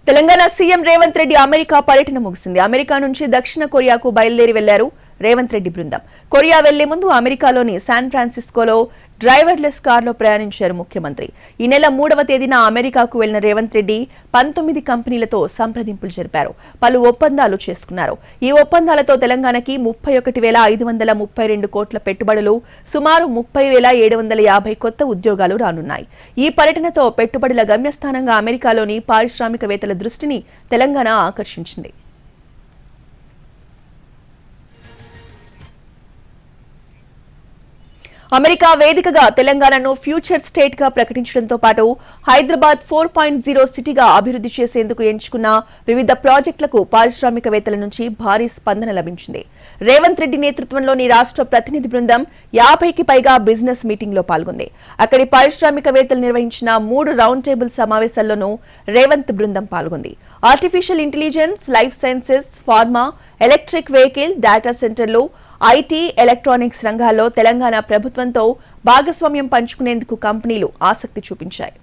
Telangana CM Revanth Reddy America పర్యటన ముగిసింది. America నుంచి దక్షిణ కొరియాకు బయలుదేరి వెళ్లారు రేవంత్ రెడ్డి బృందం. కొరియా వెళ్లే ముందు అమెరికాలోని శాన్ ఫ్రాన్సిస్కోలో డ్రైవర్లెస్ కారులో ప్రయాణించారు ముఖ్యమంత్రి. ఈ నెల 3వ తేదీన అమెరికాకు వెళ్లిన రేవంత్ రెడ్డి 19 కంపెనీలతో సంప్రదింపులు జరిపారు. పలు ఒప్పందాలు చేసుకున్నారు. ఈ ఒప్పందాలతో తెలంగాణకి 31,532 కోట్ల పెట్టుబడులు, సుమారు 30,750 కొత్త ఉద్యోగాలు రానున్నాయి. ఈ పర్యటనతో పెట్టుబడుల గమ్యస్థానంగా అమెరికాలోని పారిశ్రామికవేత్తల దృష్టిని తెలంగాణ ఆకర్షించింది. అమెరికా వేదికగా తెలంగాణను ఫ్యూచర్ స్టేట్ గా ప్రకటించడంతో పాటు హైదరాబాద్ 4.0 సిటీగా అభివృద్ధి చేసేందుకు ఎంచుకున్న వివిధ ప్రాజెక్టులకు పారిశ్రామికవేత్తల నుంచి భారీ స్పందన లభించింది. రేవంత్ రెడ్డి నేతృత్వంలోని రాష్ట్ర ప్రతినిధి బృందం 50కి పైగా బిజినెస్ మీటింగ్ లో పాల్గొంది. అక్కడి పారిశ్రామికవేత్తలు నిర్వహించిన 3 రౌండ్ టేబుల్ సమావేశాల్లోనూ రేవంత్ బృందం పాల్గొంది. Artificial intelligence, life sciences, pharma, electric vehicle, data సెంటర్లు, ఐటీ, ఎలక్ట్రానిక్స్ రంగాల్లో తెలంగాణ ప్రభుత్వంతో భాగస్వామ్యం పంచుకునేందుకు కంపెనీలు ఆసక్తి చూపించాయి.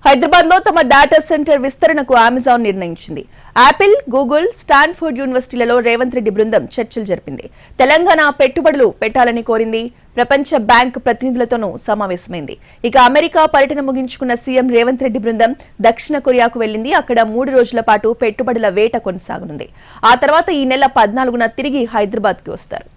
హైదరాబాద్ లో తమ డేటా సెంటర్ విస్తరణకు అమెజాన్ నిర్ణయించింది. యాపిల్, గూగుల్, స్టాన్ఫోర్డ్ యూనివర్సిటీలలో రేవంత్ రెడ్డి బృందం చర్చలు జరిపింది. తెలంగాణ పెట్టుబడులు పెట్టాలని కోరింది. ప్రపంచ బ్యాంక్ ప్రతినిధులతోనూ సమావేశమైంది. ఇక అమెరికా పర్యటన ముగించుకున్న సీఎం రేవంత్ రెడ్డి బృందం దక్షిణ కొరియాకు వెళ్లింది. అక్కడ 3 రోజుల పాటు పెట్టుబడుల వేట కొనసాగనుంది. ఆ తర్వాత ఈ నెల 14న తిరిగి హైదరాబాద్ కి వస్తారు.